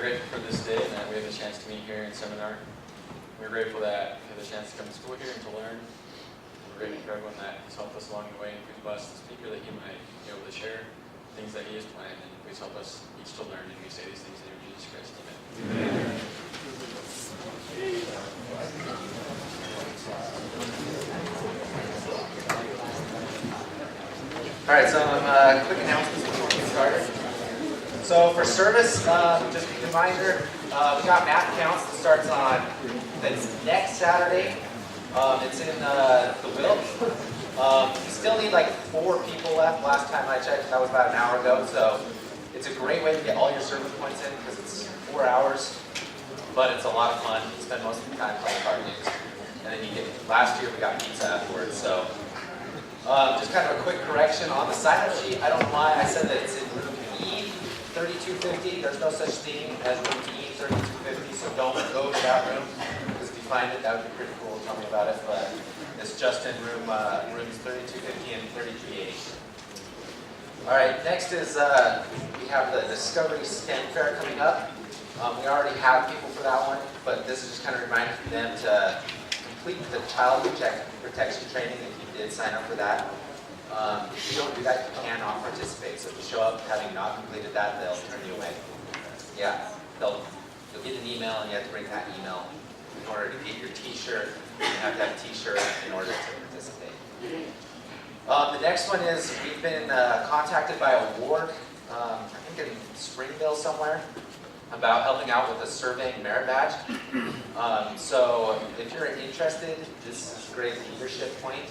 grateful for this day and that we have a chance to meet here in seminar. We're grateful that we have a chance to come to school here and to learn. We're grateful for everyone that has helped us along the way, and please bless the speaker that he might be able to share things that he has planned, and please help us each to learn, and we say these things in your Jesus Christ. Amen. All right, so quick announcements before we get started. So for service, just a reminder, we got math counts that starts on next Saturday. It's in the Wilk. We still need like 4 people left. Last time I checked, that was about an hour ago. So it's a great way to get all your service points in because it's 4 hours, but it's a lot of fun. You spend most of the time playing card games. And then you get, last year we got pizza afterwards. So just kind of a quick correction on the sign-up sheet. I don't know why I said that it's in room E 3250. There's no such thing as room E 3250, so don't go to that room. Because if you find it, that would be pretty cool. Tell me about it. But it's just in rooms 3250 and 3380. All right, next is we have the Discovery STEM Fair coming up. We already have people for that one, but this is just kind of reminding them to complete the child protection training if you did sign up for that. If you don't do that, you cannot participate. So if you show up having not completed that, they'll turn you away. Yeah, you'll get an email and you have to bring that email in order to get your t-shirt. You have to have a t-shirt in order to participate. The next one is we've been contacted by a ward, I think in Springville somewhere, about helping out with a surveying merit badge. So if you're interested, this is a great leadership point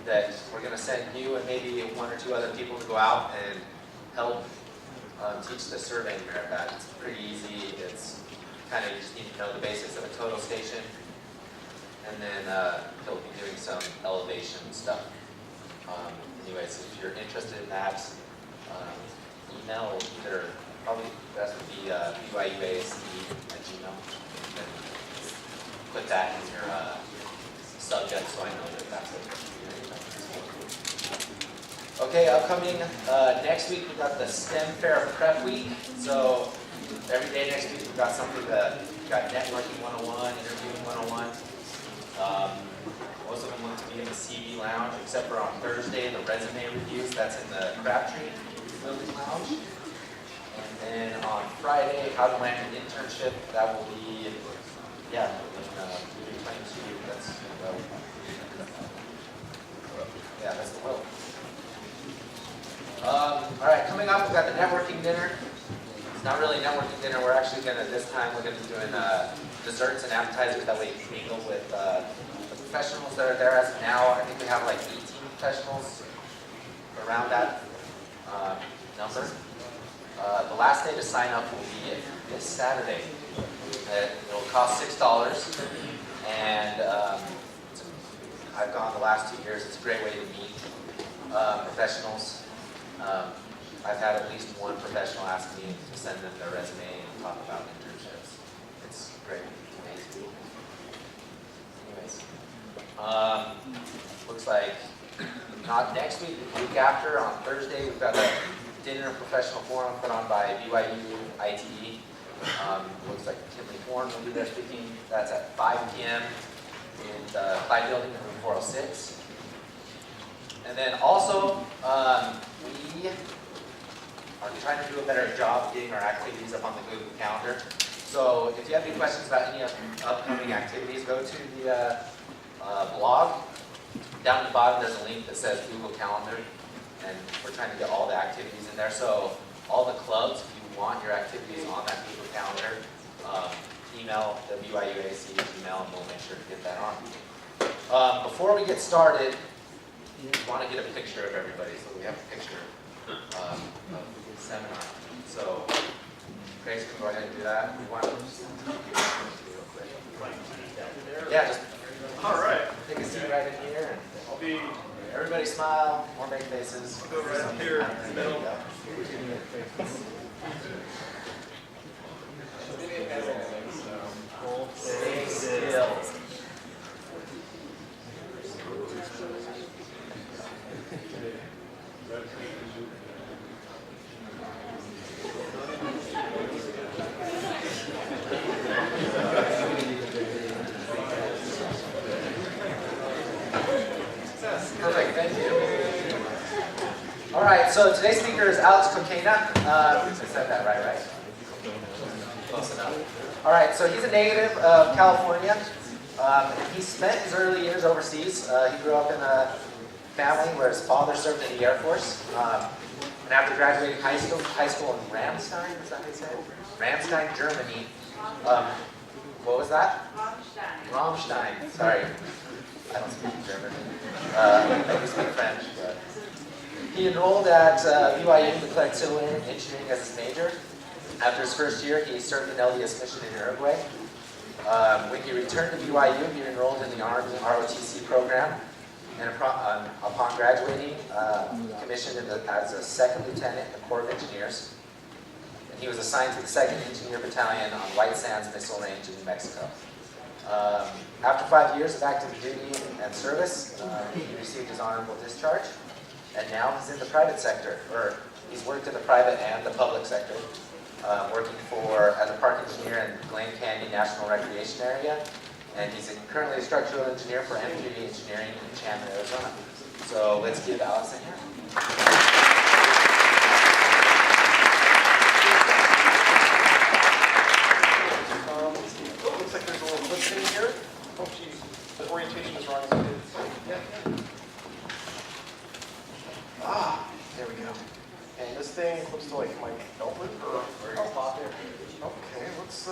that we're going to send you and maybe 1 or 2 other people to go out and help teach the surveying merit badge. It's pretty easy. It's kind of, you just need to know the basics of a total station. And then he'll be doing some elevation stuff. Anyways, if you're interested in that, email either, probably best would be BYUASE@gmail. And put that in your subject so I know that that's it. Okay, upcoming next week we've got the STEM Fair Prep Week. So every day next week we've got something we've got networking 101, interviewing 101. Most of them want to be in the CV lounge, except for on Thursday, the resume reviews. That's in the Crabtree Building Lounge. And then on Friday, how to land an internship. That will be, yeah, in UB22. That's that's the will. All right, coming up, we've got the networking dinner. It's not really a networking dinner. We're actually going to, this time, we're going to be doing desserts and appetizers. That way you can mingle with the professionals that are there as of now. I think we have like 18 professionals around that number. The last day to sign up will be this Saturday. It will cost $6, and I've gone the last 2 years. It's a great way to meet professionals. I've had at least one professional ask me to send them their resume and talk about internships. It's great. Amazing. Anyways, looks like not next week, the week after, on Thursday, we've got a dinner professional forum put on by BYU ITE. Looks like Timothy Horn will be there speaking. That's at 5 p.m. in the Clyde Building in room 406. And then also, we are trying to do a better job getting our activities up on the Google Calendar. So if you have any questions about any upcoming activities, go to the blog. Down at the bottom, there's a link that says Google Calendar. And we're trying to get all the activities in there. So all the clubs, if you want your activities on that Google Calendar, email the BYUAC email and we'll make sure to get that on. Before we get started, we want to get a picture of everybody. So we have a picture of the seminar. So Grace can go ahead and do that. We want to yeah, just all right. Take a seat right in here. And I'll be. Everybody smile, more big faces. I'll go right here in the middle. Stay still. All right, so today's speaker is Alex Coquena. I said that right? Close enough. All right, so he's a native of California. He spent his early years overseas. He grew up in a family where his father served in the Air Force. And after graduating high school in Ramstein, is that how you say it? Ramstein, Germany. What was that? Rammstein. Sorry, I don't speak German. I do speak French. But he enrolled at BYU and declared civil engineering as his major. After his first year, he served an LDS mission in Uruguay. When he returned to BYU, he enrolled in the Army ROTC program, and upon graduating, commissioned as a second lieutenant in the Corps of Engineers. And he was assigned to the 2nd Engineer Battalion on White Sands Missile Range in New Mexico. After 5 years of active duty and service, he received his honorable discharge, and now he's in the private sector, or he's worked in the private and the public sector, working as a park engineer in Glen Canyon National Recreation Area, and he's currently a structural engineer for MPD Engineering in Chandler, Arizona. So let's give Alex a hand. Looks like there's a little clip in here. Oh, geez. The orientation is wrong. Yeah. Ah, there we go. And this thing clips to like my elbow or pop there. Okay, let's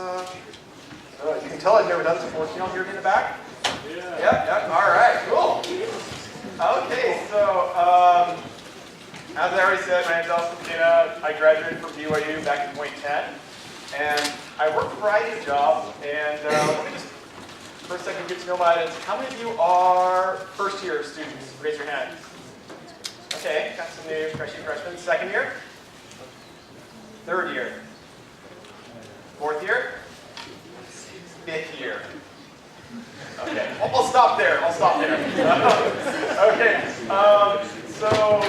you can tell I've never done this before. Can y'all hear me in the back? Yeah. Yep. All right. Cool. Okay. So, as I already said, my name is Alex Coquena. I graduated from BYU back in 2010, and I worked a variety of jobs. And let me just, for a second, get to know my audience. How many of you are first-year students? Raise your hand. Okay, got some new freshmen. Second year? Third year? Fourth year? Fifth year? Okay, I'll stop there. Okay, so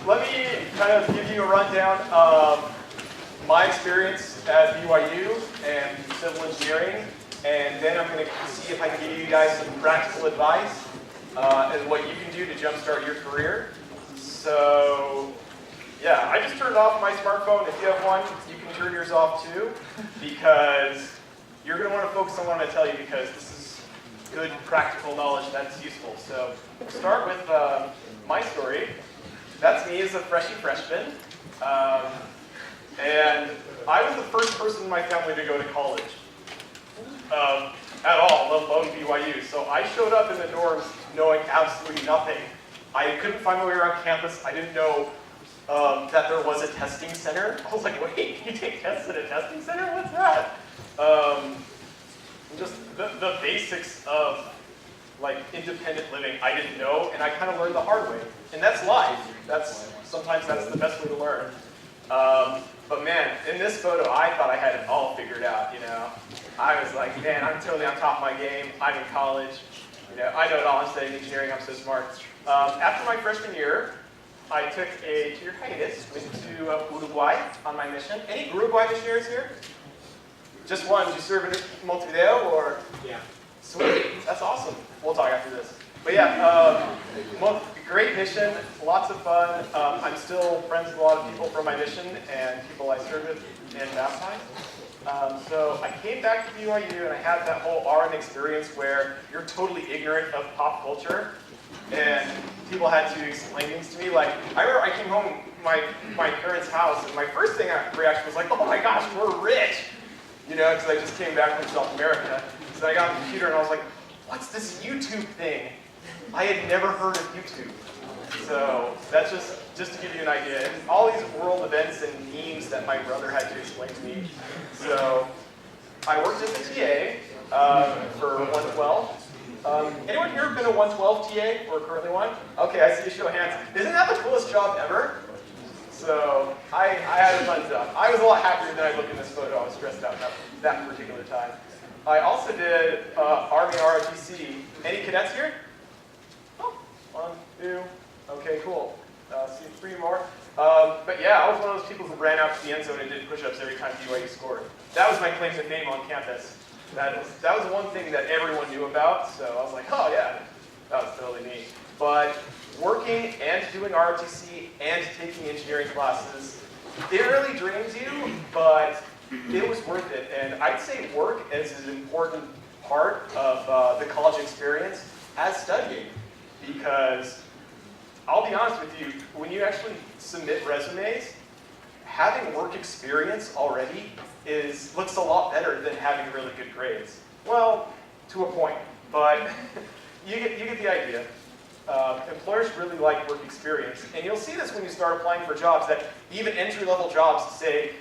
let me kind of give you a rundown of my experience at BYU and civil engineering, and then I'm going to see if I can give you guys some practical advice as what you can do to jumpstart your career. So, yeah, I just turned off my smartphone. If you have one, you can turn yours off too, because you're going to want to focus on what I'm going to tell you, because this is good practical knowledge that's useful. So, we'll start with my story. That's me as a freshman. And I was the first person in my family to go to college. At all, let alone BYU. So I showed up in the dorms knowing absolutely nothing. I couldn't find my way around campus. I didn't know that there was a testing center. I was like, wait, you take tests at a testing center? What's that? Just the basics of like independent living I didn't know, and I kind of learned the hard way. And that's life. Sometimes that's the best way to learn. But man, in this photo, I thought I had it all figured out, you know. I was like, man, I'm totally on top of my game. I'm in college. You know, I know it all. I'm studying engineering. I'm so smart. After my freshman year, I took a 2-year hiatus, went to Uruguay on my mission. Any Uruguay missionaries here? Just one. Did you serve in Montevideo or? Yeah. Sweet. That's awesome. We'll talk after this. But yeah, great mission, lots of fun. I'm still friends with a lot of people from my mission and people I served with and baptized. So I came back to BYU and I had that whole RM experience where you're totally ignorant of pop culture and people had to explain things to me. Like, I remember I came home to my parents' house and my first reaction was like, oh my gosh, we're rich! You know, because I just came back from South America. So I got on the computer and I was like, what's this YouTube thing? I had never heard of YouTube. So that's just to give you an idea. And all these world events and memes that my brother had to explain to me. So I worked as a TA for 112. Anyone here been a 112 TA or currently one? Okay, I see a show of hands. Isn't that the coolest job ever? So I had a fun job. I was a lot happier than I look in this photo. I was stressed out that particular time. I also did Army ROTC. Any cadets here? Oh, 1, 2. Okay, cool. See 3 more. But yeah, I was one of those people who ran out to the end zone and did push-ups every time BYU scored. That was my claim to fame on campus. That was one thing that everyone knew about, so I was like, oh yeah, that was totally neat. But working and doing ROTC and taking engineering classes, it really drains you, but it was worth it. And I'd say work is an important part of the college experience as studying, because I'll be honest with you, when you actually submit resumes, having work experience already looks a lot better than having really good grades. Well, to a point, but you get the idea. Employers really like work experience, and you'll see this when you start applying for jobs, that even entry-level jobs say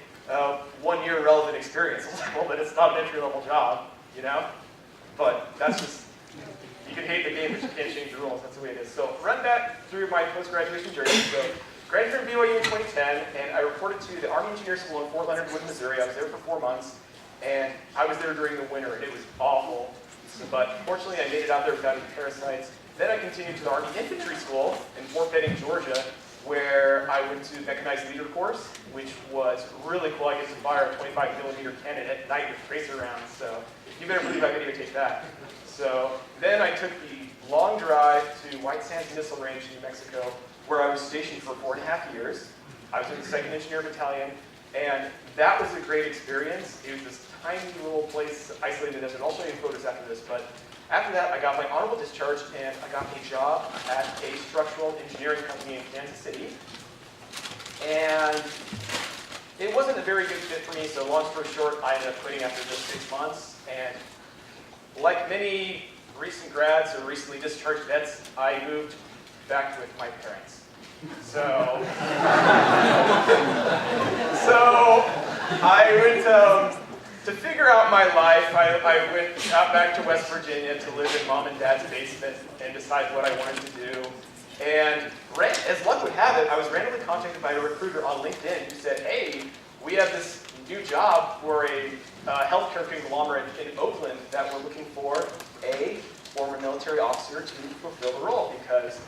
1 year relevant experience. Well, then it's not an entry-level job, you know? But that's just, you can hate the game, but you can't change the rules. That's the way it is. So run back through my post-graduation journey. So graduated from BYU in 2010, and I reported to the Army Engineer School in Fort Leonard Wood, Missouri. I was there for 4 months, and I was there during the winter, and it was awful. But fortunately, I made it out there without any parasites. Then I continued to the Army Infantry School in Fort Benning, Georgia, where I went to Mechanized Leader course, which was really cool. I get to fire a 25mm cannon at night with tracer rounds, so you better believe I videotaped that. So then I took the long drive to White Sands Missile Range in New Mexico, where I was stationed for 4.5 years. I was in the 2nd Engineer Battalion, and that was a great experience. It was this tiny little place, isolated desert. I'll show you photos after this, but after that, I got my honorable discharge, and I got a job at a structural engineering company in Kansas City. And it wasn't a very good fit for me, so long story short, I ended up quitting after just 6 months. And like many recent grads or recently discharged vets, I moved back with my parents. So I went, to figure out my life, I went out back to West Virginia to live in mom and dad's basement and decide what I wanted to do. And as luck would have it, I was randomly contacted by a recruiter on LinkedIn who said, hey, we have this new job for a healthcare conglomerate in Oakland that we're looking for a former military officer to fulfill the role, because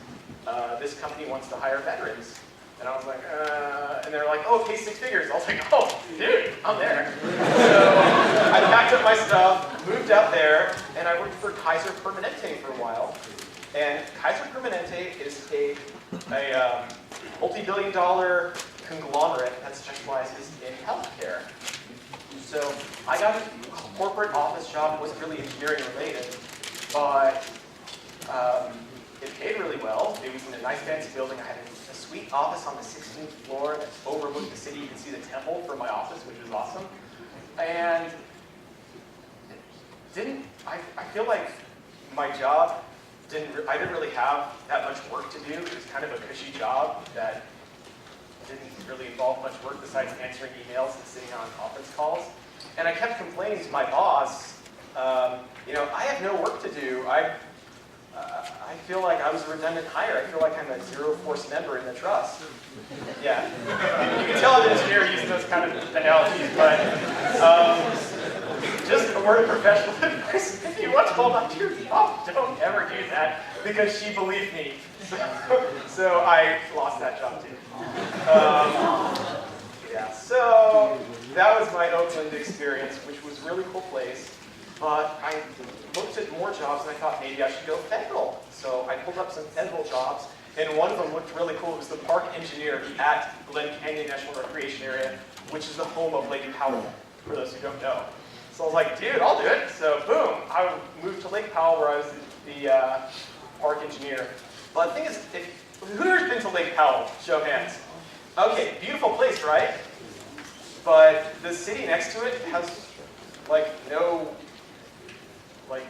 this company wants to hire veterans. And I was like, and they're like, oh, pay 6 figures. I was like, oh, dude, I'm there. So I packed up my stuff, moved out there, and I worked for Kaiser Permanente for a while. And Kaiser Permanente is a multi-billion-dollar conglomerate that specializes in healthcare. So I got a corporate office job. It wasn't really engineering related, but it paid really well. It was in a nice fancy building. I had a sweet office on the 16th floor that overlooked the city. You can see the temple from my office, which was awesome. And I feel like my job I didn't really have that much work to do. It was kind of a cushy job that didn't really involve much work besides answering emails and sitting on conference calls. And I kept complaining to my boss, you know, I have no work to do. I feel like I was a redundant hire. I feel like I'm a zero-force member in the trust. Yeah. You can tell an engineer using those kind of analogies, but just a word of professional advice. If you want to hold on to your job, don't ever do that, because she believed me. So I lost that job too. Yeah, so that was my Oakland experience, which was a really cool place. But I looked at more jobs and I thought maybe I should go federal. So I pulled up some federal jobs, and one of them looked really cool. It was the park engineer at Glen Canyon National Recreation Area, which is the home of Lake Powell, for those who don't know. So I was like, dude, I'll do it. So boom, I moved to Lake Powell, where I was the park engineer. But the thing is, who has been to Lake Powell? Show of hands. Okay, beautiful place, right? But the city next to it has no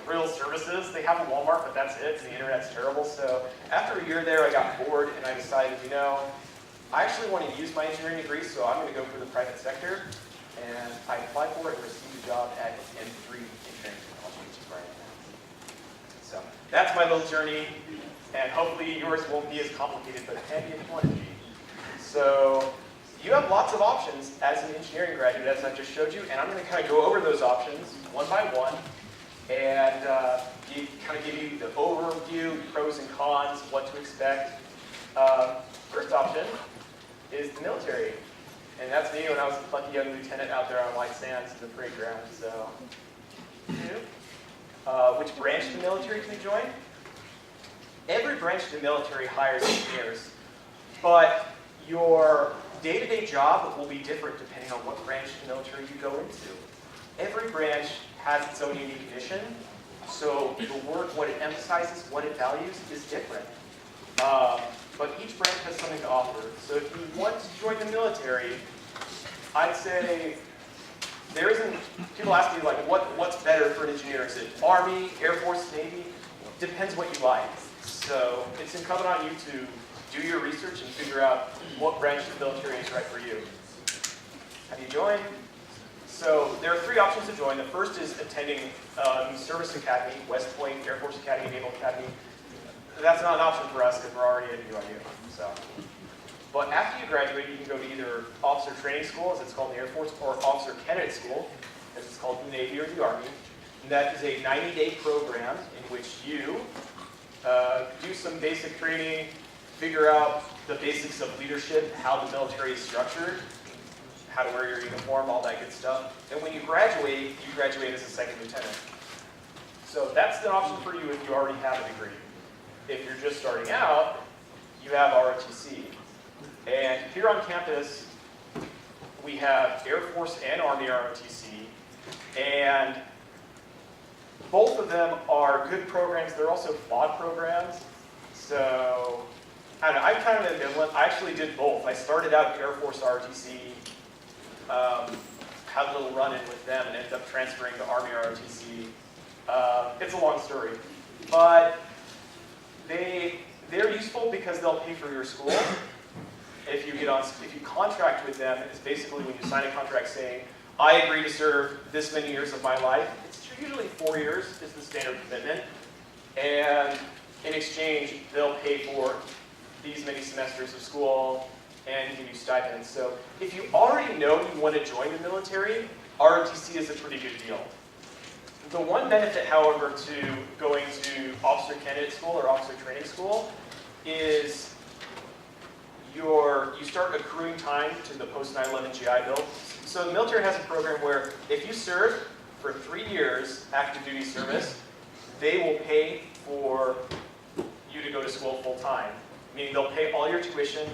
real services. They have a Walmart, but that's it. The internet's terrible. So after a year there, I got bored and I decided, you know, I actually want to use my engineering degree, so I'm going to go for the private sector. And I applied for it and received a job at M3 Engineering Technology, which is where I am now. So that's my little journey, and hopefully yours won't be as complicated, but it can be if you want it to be. So you have lots of options as an engineering graduate, as I just showed you, and I'm going to kind of go over those options one by one, and kind of give you the overview, pros and cons, what to expect. First option is the military. And that's me when I was a plucky young lieutenant out there on White Sands in the parade ground. So, which branch of the military can you join? every branch of the military hires engineers, but your day-to-day job will be different depending on what branch of the military you go into. Every branch has its own unique mission, so the work, what it emphasizes, what it values, is different. But each branch has something to offer. So if you want to join the military, I'd say there isn't, people ask me like, what's better for an engineer? Is it Army, Air Force, Navy? Depends what you like. So it's incumbent on you to do your research and figure out what branch of the military is right for you. Have you joined? So there are 3 options to join. The first is attending Service Academy, West Point, Air Force Academy, Naval Academy. That's not an option for us because we're already at BYU. So, but after you graduate, you can go to either Officer Training School, as it's called in the Air Force, or Officer Candidate School, as it's called in the Navy or the Army. And that is a 90-day program in which you do some basic training, figure out the basics of leadership, how the military is structured, how to wear your uniform, all that good stuff. And when you graduate as a 2nd lieutenant. So that's an option for you if you already have a degree. If you're just starting out, you have ROTC. And here on campus, we have Air Force and Army ROTC. And both of them are good programs. They're also flawed programs. So I don't know, I'm kind of ambivalent. I actually did both. I started out Air Force ROTC, had a little run-in with them, and ended up transferring to Army ROTC. It's a long story. But they're useful because they'll pay for your school. If you contract with them, it's basically when you sign a contract saying, I agree to serve this many years of my life. It's usually 4 years is the standard commitment. And in exchange, they'll pay for these many semesters of school and give you stipends. So if you already know you want to join the military, ROTC is a pretty good deal. The one benefit, however, to going to Officer Candidate School or Officer Training School is you start accruing time to the post 9/11 GI Bill. So the military has a program where if you serve for 3 years active duty service, they will pay for you to go to school full time. Meaning they'll pay all your tuition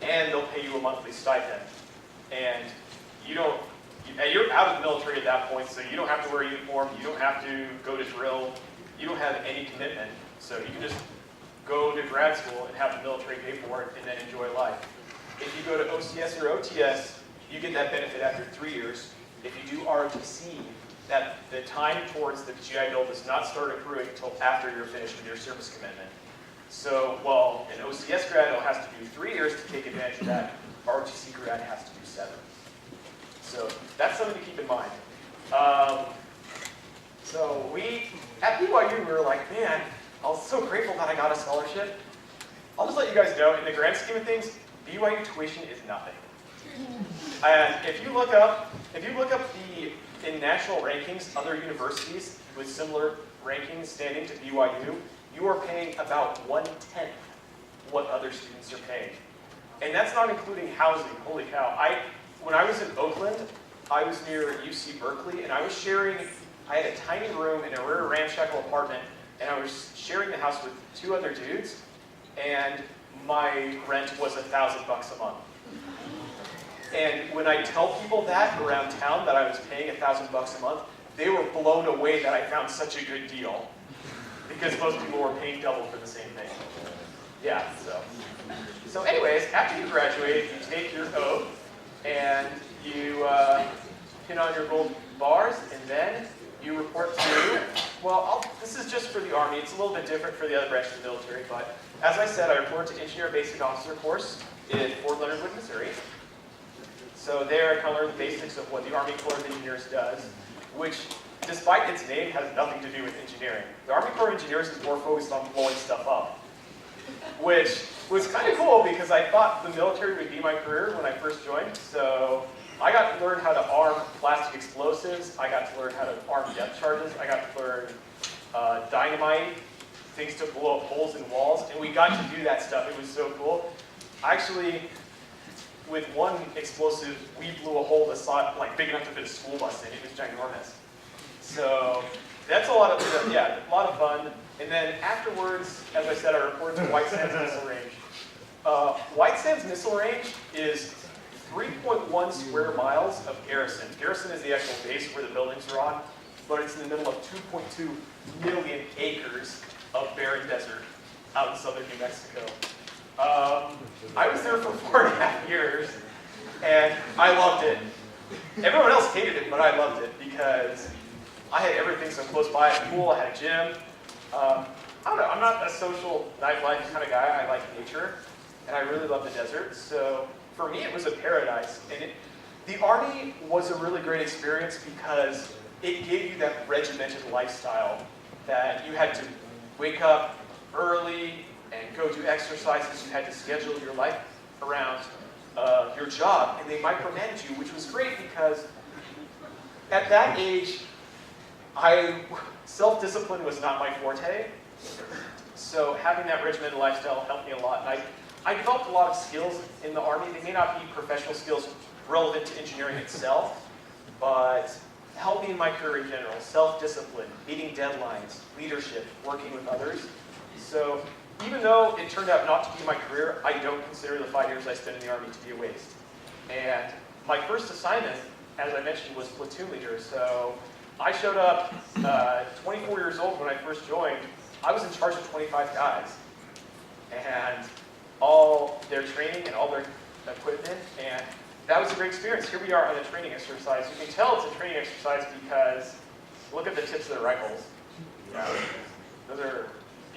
and they'll pay you a monthly stipend. And you're out of the military at that point, so you don't have to wear a uniform, you don't have to go to drill, you don't have any commitment. So you can just go to grad school and have the military pay for it and then enjoy life. If you go to OCS or OTS, you get that benefit after 3 years. If you do ROTC, that the time towards the GI Bill does not start accruing until after you're finished with your service commitment. So while an OCS grad has to do 3 years to take advantage of that, ROTC grad has to do 7. So that's something to keep in mind. So at BYU, we were like, man, I was so grateful that I got a scholarship. I'll just let you guys know, in the grand scheme of things, BYU tuition is nothing. And if you look up in national rankings, other universities with similar rankings standing to BYU, you are paying about 1/10 what other students are paying. And that's not including housing. Holy cow. When I was in Oakland, I was near UC Berkeley, and I had a tiny room in a rare ramshackle apartment, and I was sharing the house with 2 other dudes, and my rent was $1,000 a month. And when I tell people that around town that I was paying $1,000 a month, they were blown away that I found such a good deal. Because most people were paying double for the same thing. Yeah, so anyways, after you graduate, you take your oath, and you pin on your gold bars, and then you report to, this is just for the Army. It's a little bit different for the other branches of the military, but as I said, I report to Engineer Basic Officer course in Fort Leonard Wood, Missouri. So there I kind of learned the basics of what the Army Corps of Engineers does, which, despite its name, has nothing to do with engineering. The Army Corps of Engineers is more focused on blowing stuff up, which was kind of cool because I thought the military would be my career when I first joined. So I got to learn how to arm plastic explosives. I got to learn how to arm depth charges. I got to learn dynamite, things to blow up holes in walls, and we got to do that stuff. It was so cool. Actually, with one explosive, we blew a hole that saw like big enough to fit a school bus in. It was ginormous. So that's a lot of fun. And then afterwards, as I said, I reported to White Sands Missile Range. White Sands Missile Range is 3.1 square miles of garrison. Garrison is the actual base where the buildings are on, but it's in the middle of 2.2 million acres of barren desert out in southern New Mexico. I was there for 4.5 years, and I loved it. Everyone else hated it, but I loved it because I had everything so close by. I had a pool, I had a gym. I don't know, I'm not a social nightlife kind of guy. I like nature, and I really love the desert. So for me, it was a paradise. And the Army was a really great experience because it gave you that regimented lifestyle that you had to wake up early and go do exercises. You had to schedule your life around your job, and they micromanage you, which was great because at that age, self-discipline was not my forte. So having that regimented lifestyle helped me a lot. And I developed a lot of skills in the Army. They may not be professional skills relevant to engineering itself, but helped me in my career in general. Self-discipline, meeting deadlines, leadership, working with others. So even though it turned out not to be my career, I don't consider the 5 years I spent in the Army to be a waste. And my first assignment, as I mentioned, was platoon leader. So I showed up 24 years old when I first joined. I was in charge of 25 guys. And all their training and all their equipment, and that was a great experience. Here we are on a training exercise. You can tell it's a training exercise because look at the tips of the rifles. Those are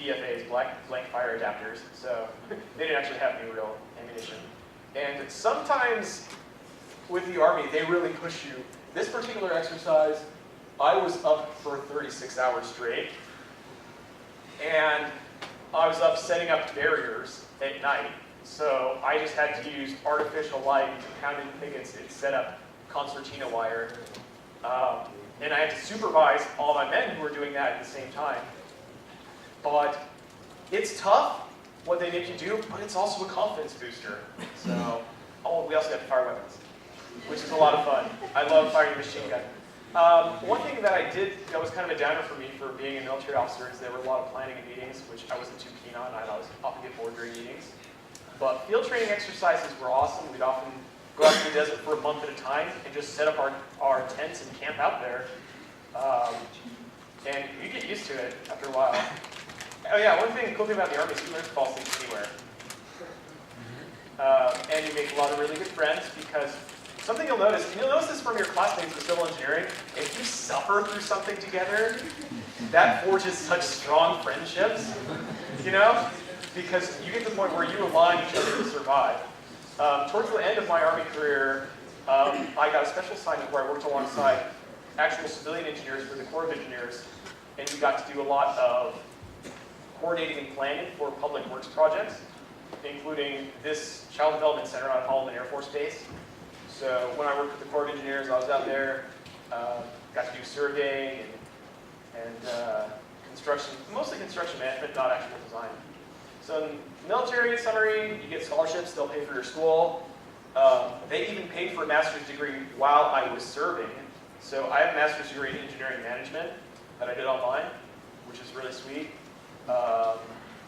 BFAs, blank fire adapters, so they didn't actually have any real ammunition. And sometimes with the Army, they really push you. This particular exercise, I was up for 36 hours straight, and I was up setting up barriers at night. So I just had to use artificial light, compounded pickets, and set up concertina wire. And I had to supervise all my men who were doing that at the same time. But it's tough what they make you do, but it's also a confidence booster. So we also have to fire weapons, which is a lot of fun. I love firing a machine gun. One thing that I did that was kind of a downer for me for being a military officer is there were a lot of planning and meetings, which I wasn't too keen on. I'd always often get bored during meetings. But field training exercises were awesome. We'd often go out to the desert for a month at a time and just set up our tents and camp out there. And you get used to it after a while. Oh yeah, cool thing about the Army is you learn to fall asleep anywhere. And you make a lot of really good friends because something you'll notice this from your classmates in civil engineering, if you suffer through something together, that forges such strong friendships, because you get to the point where you align each other to survive. Towards the end of my Army career, I got a special assignment where I worked alongside actual civilian engineers for the Corps of Engineers, and we got to do a lot of coordinating and planning for public works projects, including this Child Development Center on Holloman Air Force Base. So when I worked with the Corps of Engineers, I was out there, got to do surveying and construction, mostly construction management, not actual design. So in military summary, you get scholarships, they'll pay for your school. They even paid for a master's degree while I was serving. So I have a master's degree in engineering management that I did online, which is really sweet.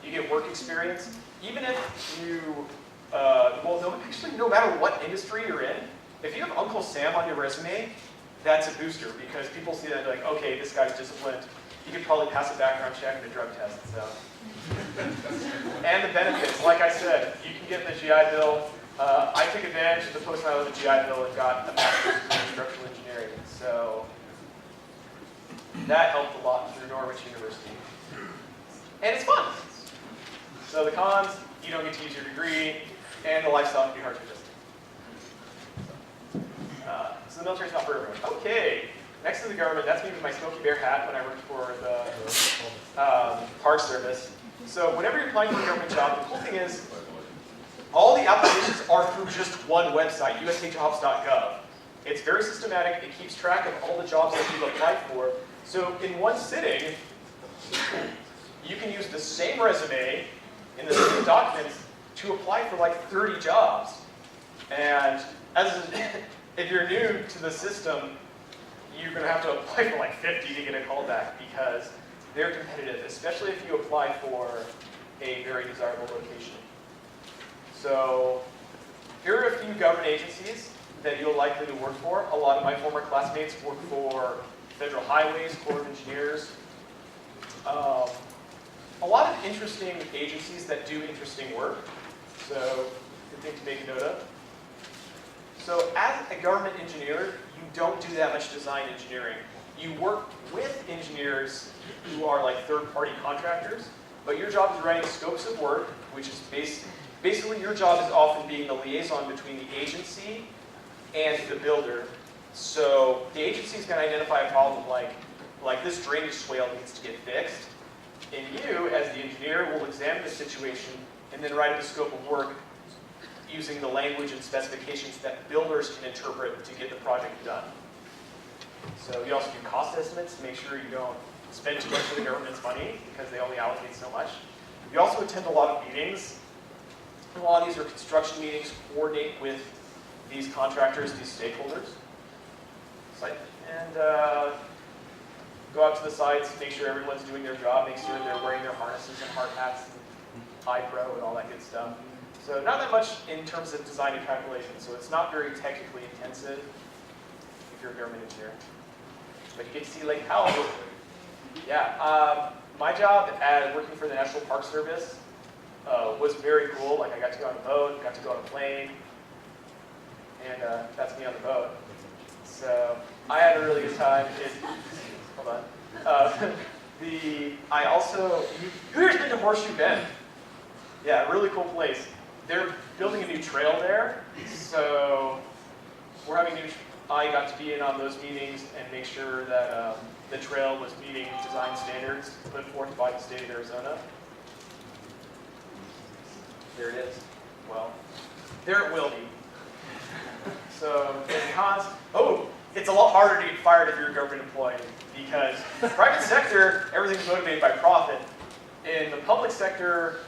You get work experience. Even if you, no matter what industry you're in, if you have Uncle Sam on your resume, that's a booster because people see that and they're like, okay, this guy's disciplined. He could probably pass a background check and a drug test. So. And the benefits, like I said, you can get the GI Bill. I took advantage of the post I was a GI Bill and got a master's degree in structural engineering. So that helped a lot through Norwich University. And it's fun. So the cons, you don't get to use your degree, and the lifestyle can be hard to adjust to. So the military's not for everyone. Okay, next to the government, that's me with my Smokey Bear hat when I worked for the Park Service. So whenever you're applying for a government job, the cool thing is, all the applications are through just one website, usajobs.gov. It's very systematic, it keeps track of all the jobs that you've applied for. So in one sitting, you can use the same resume in the same documents to apply for like 30 jobs. And if you're new to the system, you're going to have to apply for like 50 to get a call back because they're competitive, especially if you apply for a very desirable location. So here are a few government agencies that you'll likely to work for. A lot of my former classmates work for Federal Highways, Corps of Engineers. A lot of interesting agencies that do interesting work. So good thing to make a note of. So as a government engineer, you don't do that much design engineering. You work with engineers who are like third-party contractors, but your job is writing scopes of work, which is basically your job is often being the liaison between the agency and the builder. So the agency is going to identify a problem like this drainage swale needs to get fixed, and you, as the engineer, will examine the situation and then write up a scope of work using the language and specifications that builders can interpret to get the project done. So you also do cost estimates to make sure you don't spend too much of the government's money because they only allocate so much. You also attend a lot of meetings. A lot of these are construction meetings, coordinate with these contractors, these stakeholders. And go out to the sites, make sure everyone's doing their job, make sure they're wearing their harnesses and hard hats and iPro and all that good stuff. So not that much in terms of design and calculation, so it's not very technically intensive if you're a government engineer. But you get to see Lake Powell. Yeah, my job at working for the National Park Service was very cool. Like I got to go on a boat, got to go on a plane, and that's me on the boat. So I had a really good time. Hold on. I also, who here's been to Horseshoe Bend? Yeah, really cool place. They're building a new trail there, so we're having I got to be in on those meetings and make sure that the trail was meeting design standards put forth by the state of Arizona. There it is. Well, there it will be. So, the cons, it's a lot harder to get fired if you're a government employee because private sector, everything's motivated by profit. In the public sector,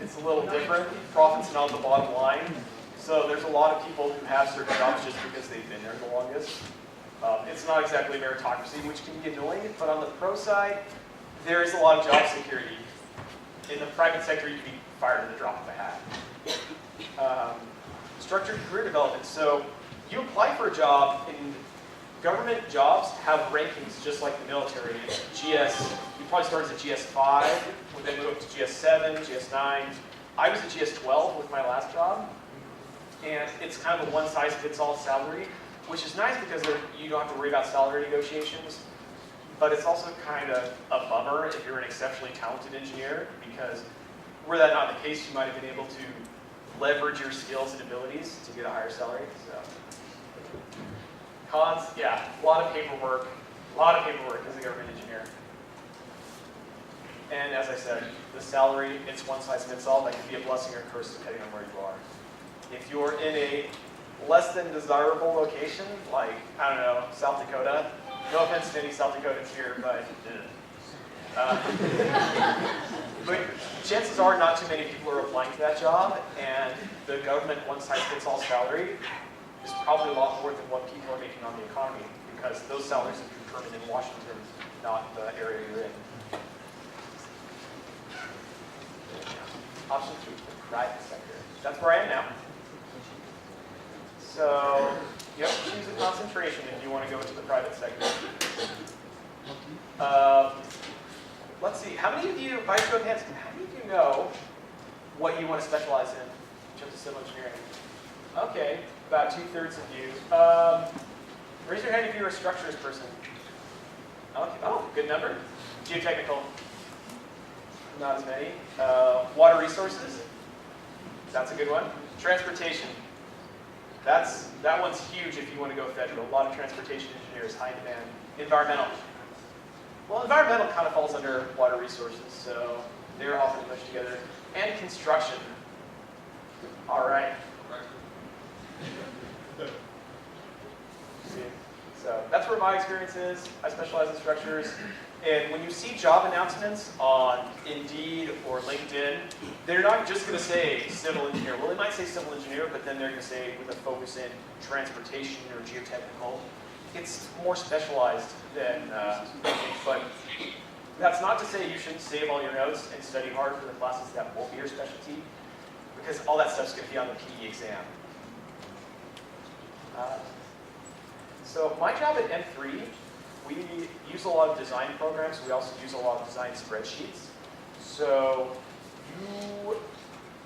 it's a little different. Profit's not the bottom line. So there's a lot of people who have certain jobs just because they've been there the longest. It's not exactly meritocracy, which can be annoying, but on the pro side, there is a lot of job security. In the private sector, you can be fired at the drop of a hat. Structured career development. So you apply for a job, and government jobs have rankings just like the military. GS, you probably started as a GS5, would then move up to GS7, GS9. I was a GS12 with my last job, and it's kind of a one-size-fits-all salary, which is nice because you don't have to worry about salary negotiations, but it's also kind of a bummer if you're an exceptionally talented engineer, because were that not the case, you might have been able to leverage your skills and abilities to get a higher salary. So, cons, yeah, a lot of paperwork as a government engineer. And as I said, the salary, it's one size fits all. That can be a blessing or a curse depending on where you are. If you're in a less than desirable location, like, I don't know, South Dakota, no offense to any South Dakotans here, but chances are not too many people are applying to that job, and the government one-size-fits-all salary is probably a lot more than what people are making on the economy, because those salaries are determined in Washington, not the area you're in. Option 2, the private sector. That's where I am now. So you have to choose a concentration if you want to go into the private sector. Let's see, how many of you, by show of hands, how many of you know what you want to specialize in terms of civil engineering? Okay, about 2/3 of you. Raise your hand if you're a structures person. Okay. Oh, good number. Geotechnical, not as many. Water resources, that's a good one. Transportation, that one's huge if you want to go federal. A lot of transportation engineers, high demand. Environmental. Well, environmental kind of falls under water resources, so they're often pushed together. And construction. All right. So that's where my experience is. I specialize in structures. And when you see job announcements on Indeed or LinkedIn, they're not just going to say civil engineer. Well, they might say civil engineer, but then they're going to say with a focus in transportation or geotechnical. It's more specialized than, but that's not to say you shouldn't save all your notes and study hard for the classes that won't be your specialty, because all that stuff's going to be on the PE exam. So my job at M3, we use a lot of design programs. We also use a lot of design spreadsheets. So you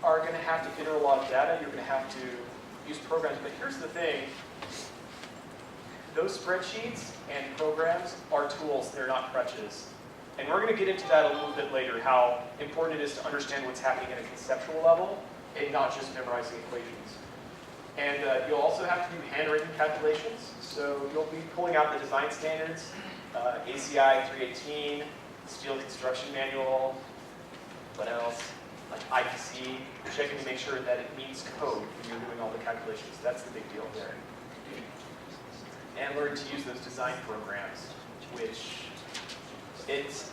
are going to have to enter a lot of data. You're going to have to use programs. But here's the thing. Those spreadsheets and programs are tools. They're not crutches. And we're going to get into that a little bit later, how important it is to understand what's happening at a conceptual level and not just memorizing equations. And you'll also have to do handwritten calculations. So you'll be pulling out the design standards, ACI 318, Steel Construction Manual, what else? Like IPC, checking to make sure that it meets code when you're doing all the calculations. That's the big deal there. And learn to use those design programs, which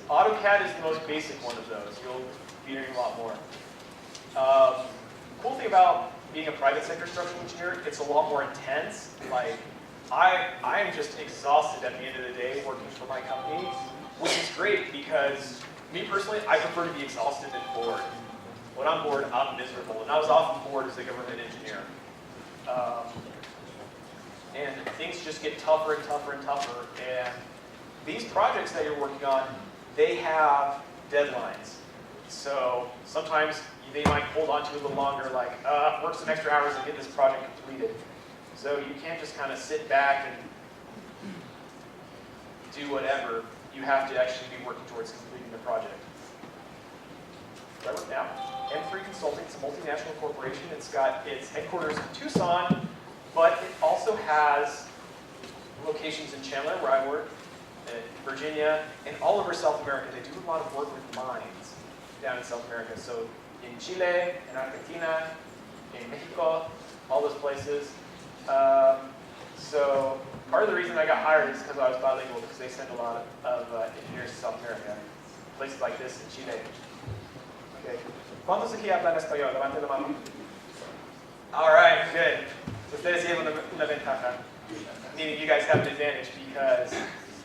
AutoCAD is the most basic one of those. You'll be hearing a lot more. Cool thing about being a private sector structural engineer, it's a lot more intense. Like, I am just exhausted at the end of the day working for my company, which is great because me personally, I prefer to be exhausted than bored. When I'm bored, I'm miserable. And I was often bored as a government engineer. And things just get tougher and tougher and tougher. And these projects that you're working on, they have deadlines. So sometimes they might hold on to it a little longer, like, work some extra hours and get this project completed. So you can't just kind of sit back and do whatever. You have to actually be working towards completing the project. So I work now. M3 Consulting, it's a multinational corporation. It's got its headquarters in Tucson, but it also has locations in Chandler, where I work, in Virginia, and all over South America. They do a lot of work with mines down in South America. So in Chile, in Argentina, in Mexico, all those places. So part of the reason I got hired is because I was bilingual, because they send a lot of engineers to South America, places like this in Chile. Okay. ¿Cuántos aquí hablan español? Levanten la mano. All right, good. Ustedes llevan una ventaja. Meaning you guys have an advantage because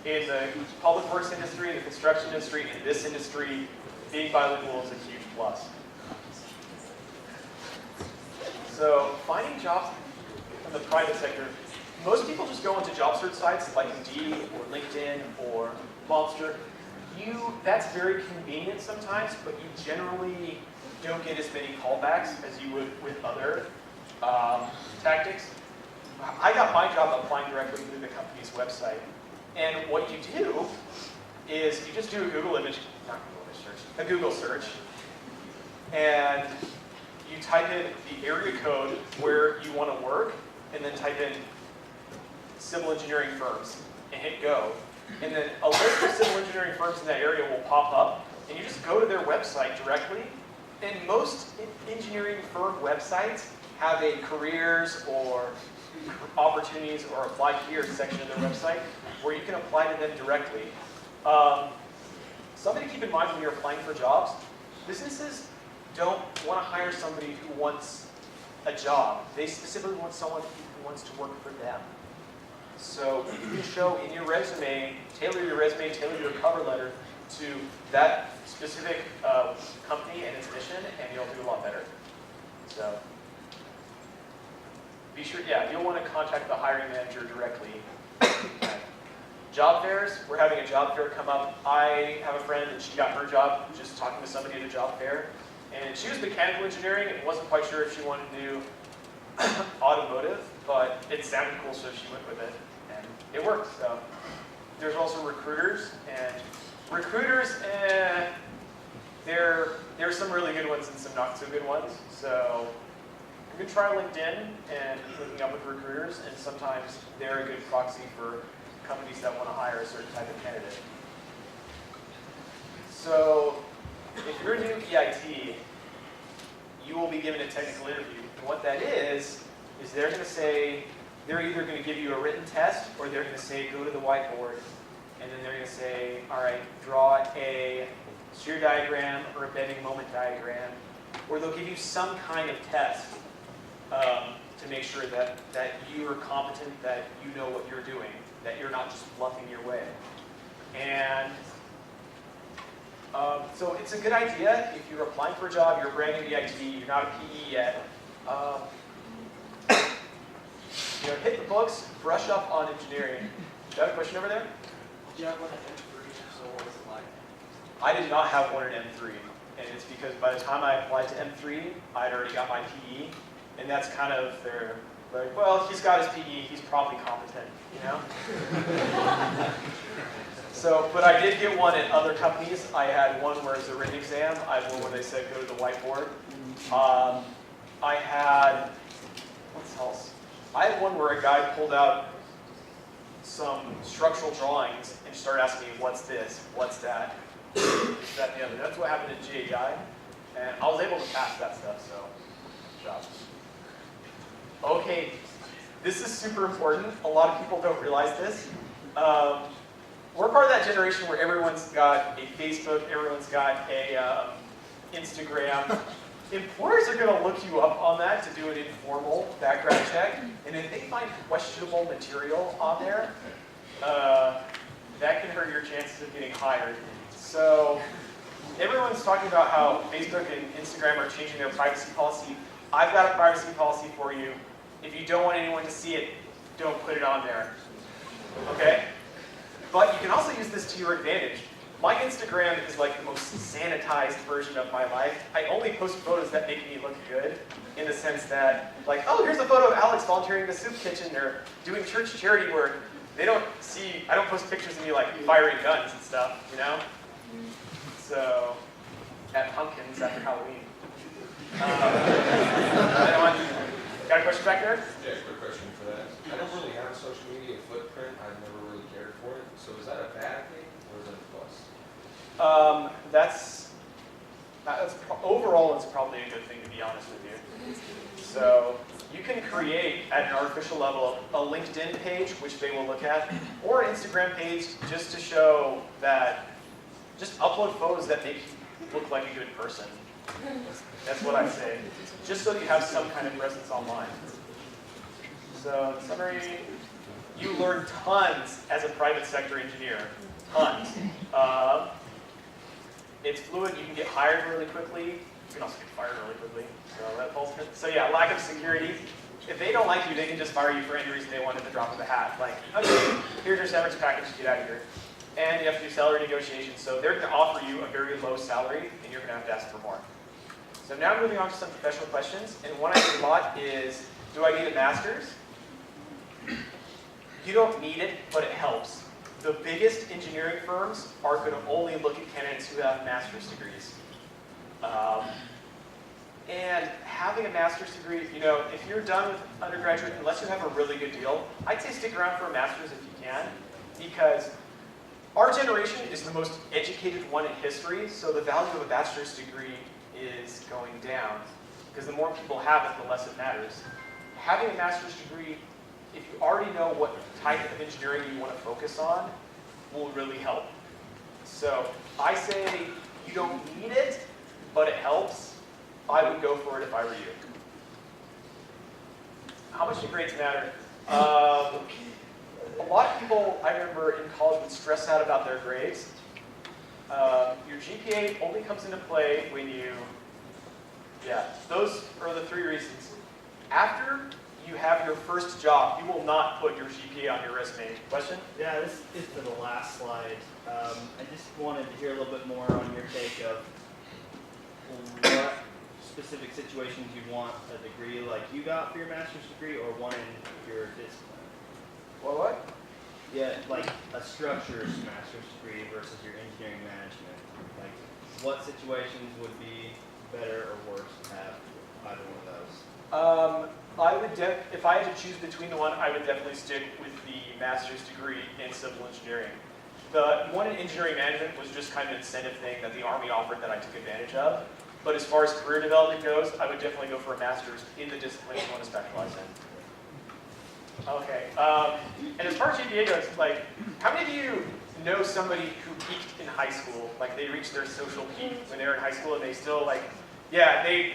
in the public works industry, in the construction industry, in this industry, being bilingual is a huge plus. So finding jobs in the private sector, most people just go into job search sites like Indeed or LinkedIn or Monster. That's very convenient sometimes, but you generally don't get as many callbacks as you would with other tactics. I got my job applying directly through the company's website. And what you do is you just do a Google search, and you type in the area code where you want to work, and then type in civil engineering firms, and hit go. And then a list of civil engineering firms in that area will pop up, and you just go to their website directly. And most engineering firm websites have a careers or opportunities or apply here section of their website where you can apply to them directly. Something to keep in mind when you're applying for jobs, businesses don't want to hire somebody who wants a job. They specifically want someone who wants to work for them. So you can show in your resume, tailor your cover letter to that specific company and its mission, and you'll do a lot better. So be sure, you'll want to contact the hiring manager directly. Job fairs, we're having a job fair come up. I have a friend and she got her job just talking to somebody at a job fair. And she was mechanical engineering and wasn't quite sure if she wanted to do automotive, but it sounded cool, so she went with it. And it worked. So there's also recruiters, and recruiters, there's some really good ones and some not so good ones. So you can try LinkedIn and hooking up with recruiters, and sometimes they're a good proxy for companies that want to hire a certain type of candidate. So if you're new EIT, you will be given a technical interview. And what that is they're going to say, they're either going to give you a written test or they're going to say, go to the whiteboard. And then they're going to say, all right, draw a shear diagram or a bending moment diagram. Or they'll give you some kind of test to make sure that you are competent, that you know what you're doing, that you're not just bluffing your way. And so it's a good idea if you're applying for a job, you're a brand new EIT, you're not a PE yet. Hit the books, brush up on engineering. Do you have a question over there? Do you have one at M3? So what was it like? I did not have one at M3, and it's because by the time I applied to M3, I'd already got my PE, and that's kind of their, like, well, he's got his PE, he's probably competent, you know? So, but I did get one at other companies. I had one where it was a written exam. I had one where they said go to the whiteboard. I had, what else? I had one where a guy pulled out some structural drawings and started asking me, what's this, what's that, that and the other. That's what happened at GAI, and I was able to pass that stuff, so good job. Okay, this is super important. A lot of people don't realize this. We're part of that generation where everyone's got a Facebook, everyone's got a Instagram. Employers are going to look you up on that to do an informal background check, and if they find questionable material on there, that can hurt your chances of getting hired. So everyone's talking about how Facebook and Instagram are changing their privacy policy. I've got a privacy policy for you. If you don't want anyone to see it, don't put it on there. Okay? But you can also use this to your advantage. My Instagram is like the most sanitized version of my life. I only post photos that make me look good, in the sense that, like, oh, here's a photo of Alex volunteering in the soup kitchen or doing church charity work. They don't see, I don't post pictures of me like firing guns and stuff, you know? So, at pumpkins after Halloween. Got a question back there? Yeah, quick question for that. I don't really have a social media footprint. I've never really cared for it. So is that a bad thing or is it a plus? Overall, it's probably a good thing, to be honest with you. So you can create, at an artificial level, a LinkedIn page, which they will look at, or an Instagram page, just to show that, just upload photos that make you look like a good person. That's what I say. Just so you have some kind of presence online. So in summary, you learn tons as a private sector engineer. Tons. It's fluid. You can get hired really quickly. You can also get fired really quickly. So yeah, lack of security. If they don't like you, they can just fire you for any reason they want at the drop of a hat. Like, okay, here's your severance package, get out of here. And you have to do salary negotiations. So they're going to offer you a very low salary, and you're going to have to ask for more. So now moving on to some professional questions. And one I get a lot is, do I need a master's? You don't need it, but it helps. The biggest engineering firms are going to only look at candidates who have master's degrees. And having a master's degree, if you're done with undergraduate, unless you have a really good deal, I'd say stick around for a master's if you can, because our generation is the most educated one in history, so the value of a bachelor's degree is going down, because the more people have it, the less it matters. Having a master's degree, if you already know what type of engineering you want to focus on, will really help. So I say you don't need it, but it helps. I would go for it if I were you. How much do grades matter? A lot of people, I remember in college, would stress out about their grades. Your GPA only comes into play when those are the three reasons. After you have your first job, you will not put your GPA on your resume. Question? Yeah, this is for the last slide. I just wanted to hear a little bit more on your take of what specific situations you want a degree like you got for your master's degree, or one in your discipline. What? Yeah, like a structures master's degree versus your engineering management. Like, what situations would be better or worse to have either one of those? If I had to choose between the one, I would definitely stick with the master's degree in civil engineering. The one in engineering management was just kind of an incentive thing that the Army offered that I took advantage of. But as far as career development goes, I would definitely go for a master's in the discipline you want to specialize in. Okay. And as far as GPA goes, like, how many of you know somebody who peaked in high school? Like, they reached their social peak when they were in high school, and they still, like, yeah, they,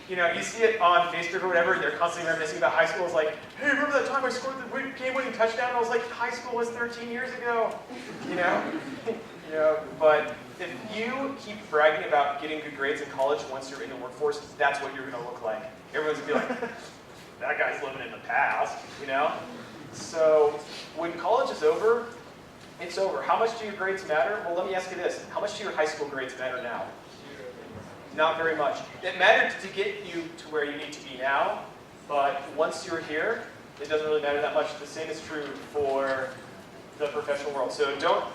you know, you see it on Facebook or whatever, they're constantly reminiscing about high school. It's like, hey, remember that time I scored the game-winning touchdown? And I was like, high school was 13 years ago, you know? You know, but if you keep bragging about getting good grades in college once you're in the workforce, that's what you're going to look like. Everyone's going to be like, that guy's living in the past, you know? So when college is over, it's over. How much do your grades matter? Well, let me ask you this. How much do your high school grades matter now? Not very much. It mattered to get you to where you need to be now, but once you're here, it doesn't really matter that much. The same is true for the professional world. So don't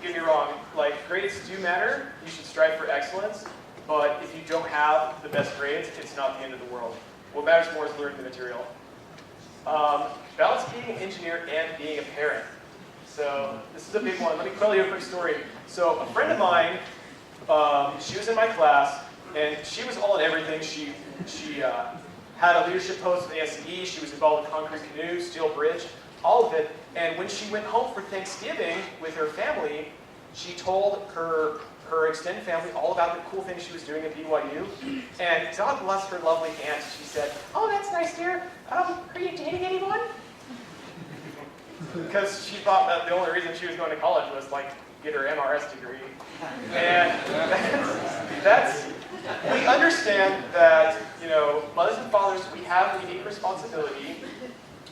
get me wrong. Like, grades do matter. You should strive for excellence, but if you don't have the best grades, it's not the end of the world. What matters more is learning the material. Balance being an engineer and being a parent. So this is a big one. Let me tell you a quick story. So a friend of mine, she was in my class, and she was all in everything. She had a leadership post in the SCE. She was involved with Concrete Canoe, Steel Bridge, all of it. And when she went home for Thanksgiving with her family, she told her extended family all about the cool things she was doing at BYU. And God bless her lovely aunt, she said, "Oh, that's nice, dear. Are you dating anyone?" Because she thought that the only reason she was going to college was like get her MRS degree. And we understand that, you know, mothers and fathers, we have a unique responsibility.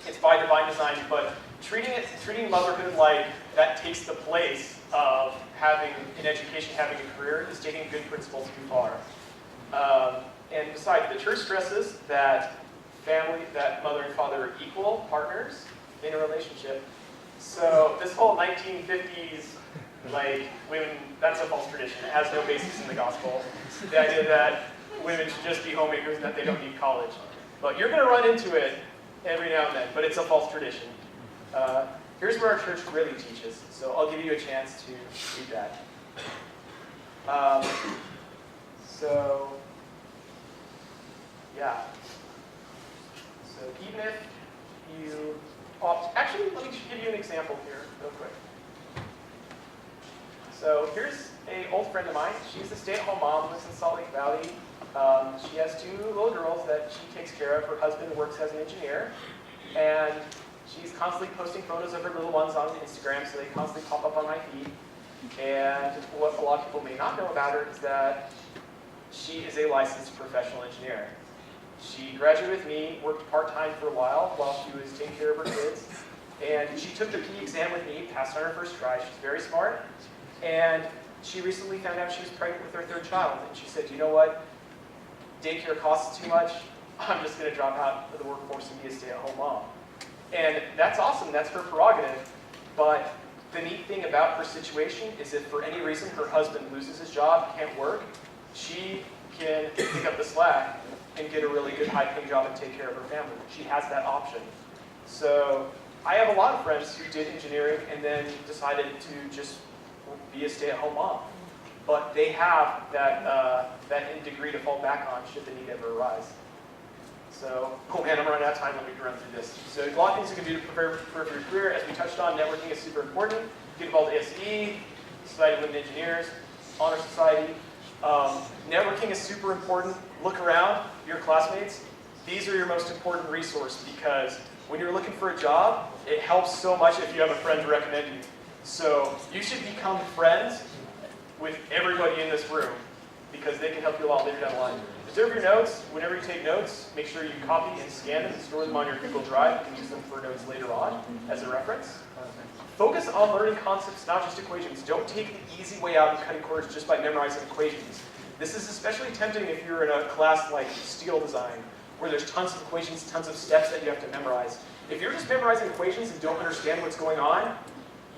It's by divine design, but treating motherhood like that takes the place of having an education, having a career, is taking good principles too far. And besides, the church stresses that mother and father are equal partners in a relationship. So this whole 1950s, like, women, that's a false tradition. It has no basis in the gospel. The idea that women should just be homemakers and that they don't need college. But you're going to run into it every now and then, but it's a false tradition. Here's where our church really teaches, so I'll give you a chance to read that. Yeah. So even if you actually, let me give you an example here real quick. So here's an old friend of mine. She's a stay-at-home mom, lives in Salt Lake Valley. She has 2 little girls that she takes care of. Her husband works as an engineer, and she's constantly posting photos of her little ones on Instagram, so they constantly pop up on my feed. And what a lot of people may not know about her is that she is a licensed professional engineer. She graduated with me, worked part-time for a while she was taking care of her kids, and she took the PE exam with me, passed on her first try. She's very smart, and she recently found out she was pregnant with her 3rd child, and she said, "You know what? Daycare costs too much. I'm just going to drop out of the workforce and be a stay-at-home mom." And that's awesome. That's her prerogative. But the neat thing about her situation is if for any reason her husband loses his job, can't work, she can pick up the slack and get a really good high-paying job and take care of her family. She has that option. So I have a lot of friends who did engineering and then decided to just be a stay-at-home mom. But they have that degree to fall back on should the need ever arise. So, oh man, I'm running out of time. Let me run through this. So a lot of things you can do to prepare for your career. As we touched on, networking is super important. Get involved in SE, Society of Women Engineers, Honor Society. Networking is super important. Look around, your classmates. These are your most important resource because when you're looking for a job, it helps so much if you have a friend to recommend you. So you should become friends with everybody in this room because they can help you a lot later down the line. Reserve your notes. Whenever you take notes, make sure you copy and scan them and store them on your Google Drive. You can use them for notes later on as a reference. Focus on learning concepts, not just equations. Don't take the easy way out of cutting corners just by memorizing equations. This is especially tempting if you're in a class like steel design, where there's tons of equations, tons of steps that you have to memorize. If you're just memorizing equations and don't understand what's going on,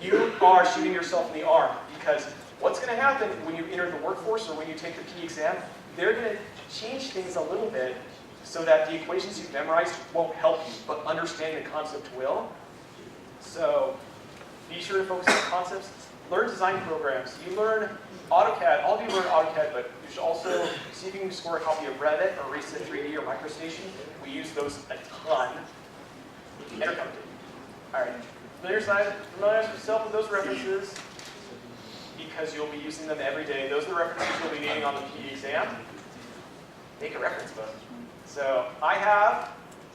you are shooting yourself in the arm because what's going to happen when you enter the workforce or when you take the PE exam, they're going to change things a little bit so that the equations you've memorized won't help you, but understanding the concept will. So be sure to focus on concepts. Learn design programs. You learn AutoCAD. All of you learn AutoCAD, but you should also see if you can score a copy of Revit or Reset 3D or MicroStation. We use those a ton. Enter company. All right. Familiarize yourself with those references because you'll be using them every day. Those are the references you'll be needing on the PE exam. Make a reference book. So I have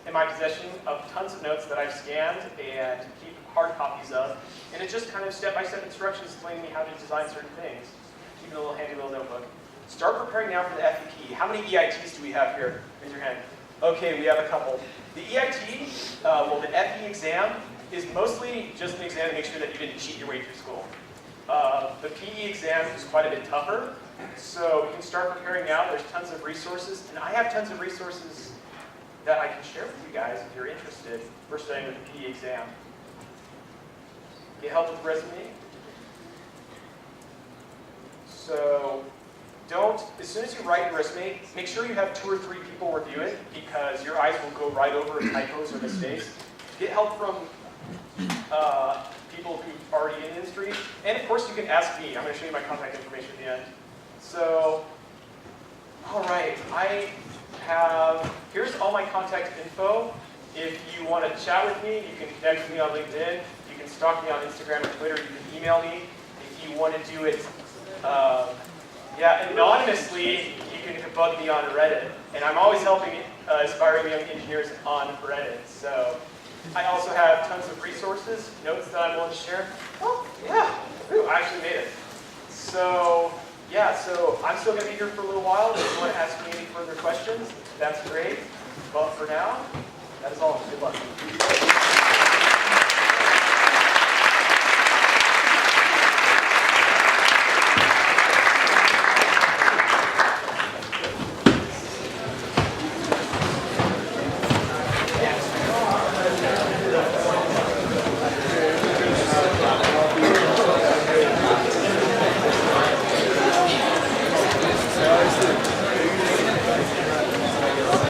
in my possession of tons of notes that I've scanned and keep hard copies of, and it's just kind of step-by-step instructions explaining me how to design certain things. Keep it in a little handy little notebook. Start preparing now for the FEP. How many EITs do we have here? Raise your hand. Okay, we have a couple. The EIT, the FE exam, is mostly just an exam to make sure that you didn't cheat your way through school. The PE exam is quite a bit tougher, so we can start preparing now. There's tons of resources, and I have tons of resources that I can share with you guys if you're interested for studying with the PE exam. Get help with the resume. So as soon as you write your resume, make sure you have 2 or 3 people review it because your eyes will go right over typos or mistakes. Get help from people who are already in the industry. And of course, you can ask me. I'm going to show you my contact information at the end. So, all right, here's all my contact info. If you want to chat with me, you can connect with me on LinkedIn. You can stalk me on Instagram and Twitter. You can email me. If you want to do it anonymously, you can bug me on Reddit. And I'm always helping aspiring young engineers on Reddit. So I also have tons of resources, notes that I'm willing to share. Oh, yeah. Ooh, I actually made it. So, so I'm still going to be here for a little while. If you want to ask me any further questions, that's great. But for now, that is all. Good luck.